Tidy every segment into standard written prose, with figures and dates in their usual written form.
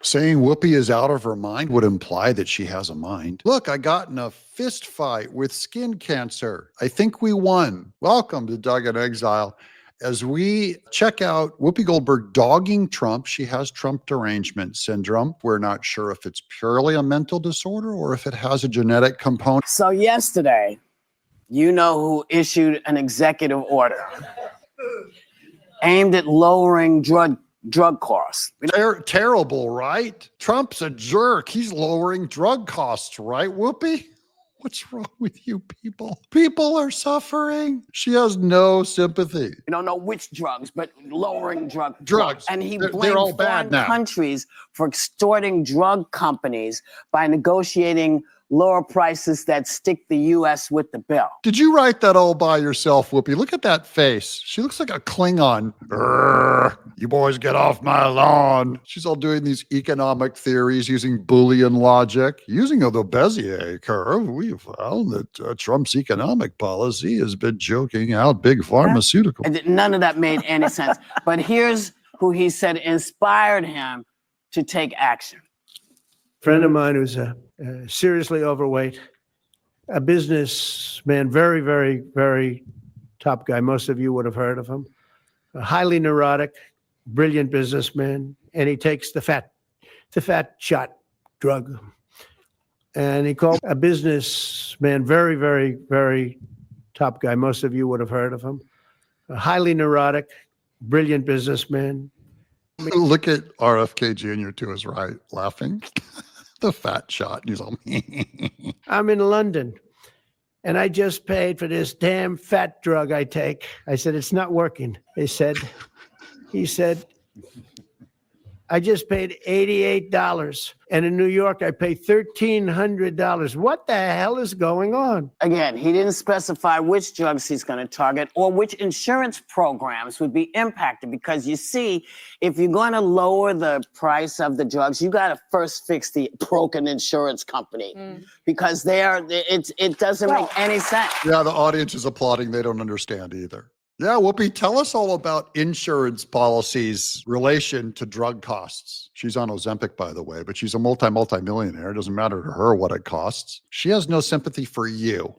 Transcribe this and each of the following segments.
Saying Whoopi is out of her mind would imply that she has a mind. Look, I got in a fist fight with skin cancer. I think we won. Welcome to Doug in Exile. As we check out Whoopi Goldberg dogging Trump, she has Trump derangement syndrome. We're not sure if it's purely a mental disorder or if it has a genetic component. So yesterday, you know who issued an executive order aimed at lowering drug costs. Terrible, right? Trump's a jerk. He's lowering drug costs, right, Whoopi? What's wrong with you people? People are suffering. She has no sympathy. You don't know which drugs, but lowering drugs. And he They're blamed all bad foreign now. countries for extorting drug companies by negotiating lower prices that stick the U.S. with the bill. Did you write that all by yourself, Whoopi? Look at that face. She looks like a Klingon. You boys get off my lawn. She's all doing these economic theories using Boolean logic. Using the Bezier curve, we found that Trump's economic policy has been choking out big pharmaceuticals. And none of that made any sense. But here's who he said inspired him to take action. Friend of mine who's seriously overweight, a businessman, very, very, very top guy. Most of you would have heard of him. A highly neurotic, brilliant businessman, and he takes the fat shot drug. And he called a businessman, very, very, very top guy. Most of you would have heard of him. A highly neurotic, brilliant businessman. Look at RFK Jr. to his right, laughing. The fat shot. He's all, I'm in London, and I just paid for this damn fat drug I take. I said, it's not working. He said, I just paid $88. And in New York, I pay $1,300. What the hell is going on? Again, he didn't specify which drugs he's going to target or which insurance programs would be impacted. Because you see, if you're going to lower the price of the drugs, you got to first fix the broken insurance company because it doesn't make any sense. Yeah, the audience is applauding. They don't understand either. Yeah, Whoopi, tell us all about insurance policies' relation to drug costs. She's on Ozempic, by the way, but she's a multi-millionaire. It doesn't matter to her what it costs. She has no sympathy for you.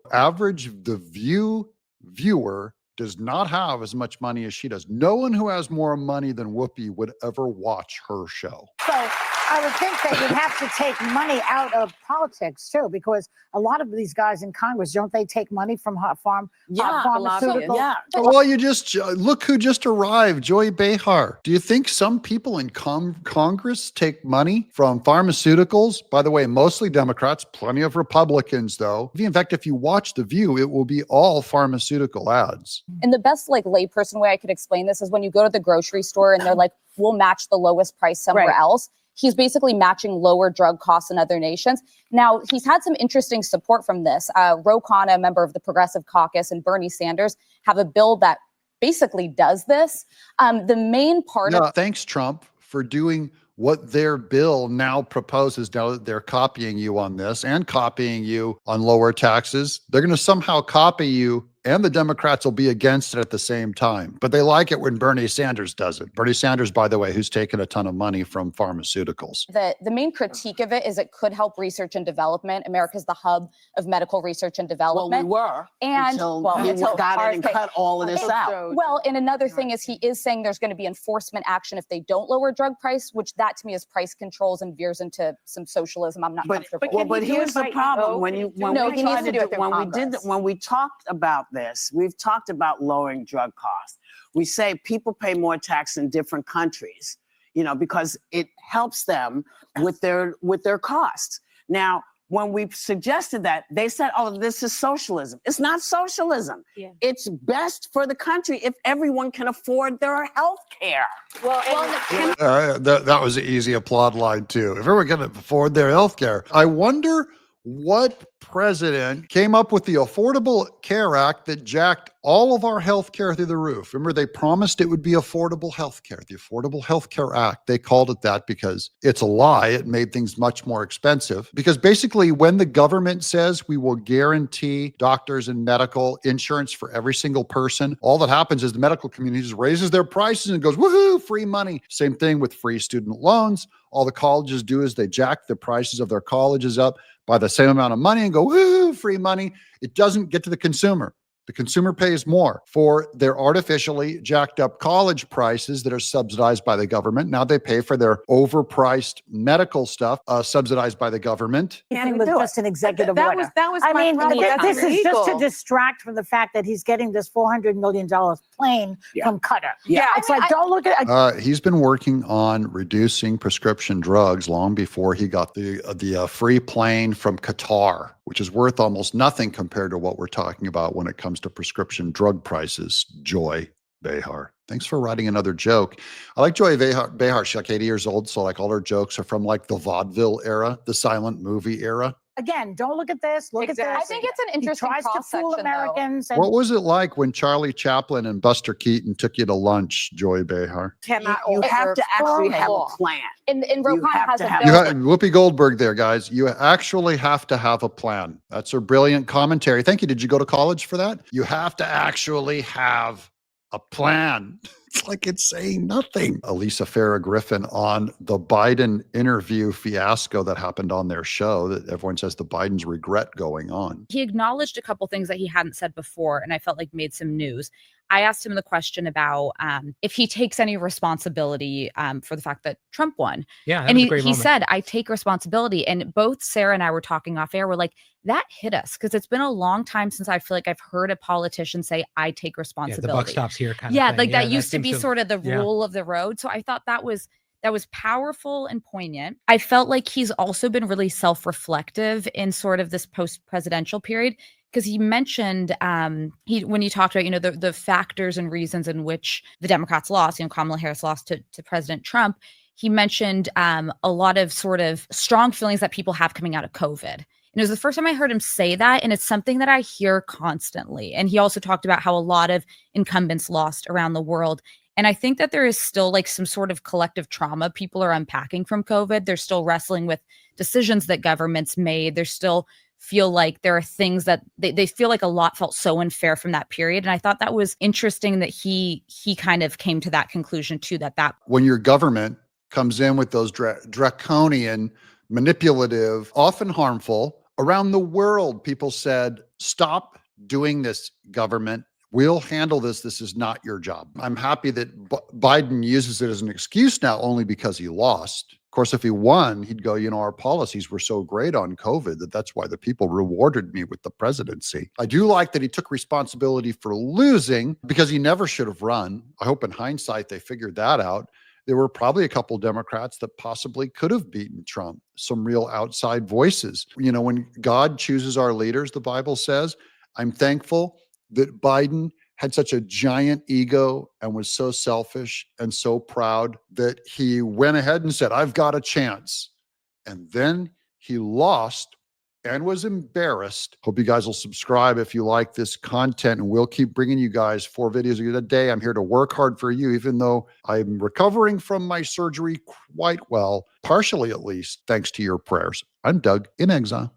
Viewer does not have as much money as she does. No one who has more money than Whoopi would ever watch her show. So I would think that you'd have to take money out of politics too, because a lot of these guys in Congress, don't they take money from pharmaceuticals? Yeah. Well, you just look who just arrived, Joy Behar. Do you think some people in Congress take money from pharmaceuticals? By the way, mostly Democrats, plenty of Republicans, though. In fact, if you watch The View, it will be all pharmaceutical ads. And the best layperson way I could explain this is when you go to the grocery store and they're like, we'll match the lowest price somewhere else. He's basically matching lower drug costs in other nations. Now, he's had some interesting support from this. Ro Khanna, a member of the Progressive Caucus, and Bernie Sanders have a bill that basically does this. The main part of— Thanks, Trump, for doing what their bill now proposes. Now that they're copying you on this and copying you on lower taxes, they're going to somehow copy you, and the Democrats will be against it at the same time. But they like it when Bernie Sanders does it. Bernie Sanders, by the way, who's taken a ton of money from pharmaceuticals. The main critique of it is it could help research and development. America's the hub of medical research and development. Well, we were until got in and cut all of this out. Well, and another thing is he is saying there's going to be enforcement action if they don't lower drug price, which that to me is price controls and veers into some socialism. I'm not comfortable. But here's the problem: when we talked about this, we've talked about lowering drug costs. We say people pay more tax in different countries, because it helps them with their costs. Now, when we suggested that, they said, oh, this is socialism. It's not socialism. Yeah. It's best for the country if everyone can afford their health care. That was an easy applaud line, too. If everyone can afford their health care. I wonder What president came up with the Affordable Care Act that jacked all of our health care through the roof? Remember, they promised it would be affordable health care, the Affordable Health Care Act. They called it that because it's a lie. It made things much more expensive. Because basically, when the government says we will guarantee doctors and medical insurance for every single person, all that happens is the medical community just raises their prices and goes, woohoo, free money. Same thing with free student loans. All the colleges do is they jack the prices of their colleges up by the same amount of money and go, woo, free money. It doesn't get to the consumer. The consumer pays more for their artificially jacked up college prices that are subsidized by the government. Now they pay for their overpriced medical stuff, subsidized by the government. It was just an executive order. That was I my mean, problem. this That's is just to illegal. distract from the fact that he's getting this $400 million plane from Qatar. Yeah. It's like, don't look at He's been working on reducing prescription drugs long before he got the free plane from Qatar, which is worth almost nothing compared to what we're talking about when it comes to prescription drug prices. Joy Behar. Thanks for writing another joke. I like Joy Behar. She's like 80 years old, so like all her jokes are from like the vaudeville era, the silent movie era. Again, don't look at this. Look Exactly. at I this. think it's an He interesting tries to cross fool section, though. Americans. And What was it like when Charlie Chaplin and Buster Keaton took you to lunch, Joy Behar? Cannot You have alter to actually have a law. plan. In You Rokan have has to a have- You bill. have Whoopi Goldberg there, guys. You actually have to have a plan. That's her brilliant commentary. Thank you. Did you go to college for that? You have to actually have a plan. It's like it's saying nothing. Elisa Farah Griffin on the Biden interview fiasco that happened on their show that everyone says the Bidens regret going on. He acknowledged a couple things that he hadn't said before, and I felt like made some news. I asked him the question about if he takes any responsibility for the fact that Trump won. Yeah, that And was a he great moment. said, I take responsibility. And both Sarah and I were talking off air. We're like, that hit us because it's been a long time since I feel like I've heard a politician say, I take Yeah, responsibility. the buck stops here kind of Yeah, thing. like that used to seems be sort of the yeah. rule of the road. So I thought that was powerful and poignant. I felt like he's also been really self-reflective in sort of this post-presidential period because he mentioned when he talked about, the factors and reasons in which the Democrats lost, Kamala Harris lost to President Trump. He mentioned a lot of sort of strong feelings that people have coming out of COVID. And it was the first time I heard him say that. And it's something that I hear constantly. And he also talked about how a lot of incumbents lost around the world. And I think that there is still like some sort of collective trauma people are unpacking from COVID. They're still wrestling with decisions that governments made. They're still feel like there are things that they feel like a lot felt so unfair from that period. And I thought that was interesting that he kind of came to that conclusion too, that when your government comes in with those draconian, manipulative, often harmful, around the world, people said, stop doing this, government. We'll handle this. This is not your job. I'm happy that Biden uses it as an excuse now only because he lost. Of course, if he won, he'd go, our policies were so great on COVID that's why the people rewarded me with the presidency. I do like that he took responsibility for losing because he never should have run. I hope in hindsight they figured that out. There were probably a couple Democrats that possibly could have beaten Trump, some real outside voices. When God chooses our leaders, the Bible says, I'm thankful that Biden had such a giant ego and was so selfish and so proud that he went ahead and said, I've got a chance. And then he lost and was embarrassed. Hope you guys will subscribe if you like this content, and we'll keep bringing you guys 4 videos a day. I'm here to work hard for you, even though I'm recovering from my surgery quite well, partially at least, thanks to your prayers. I'm Doug in Exile.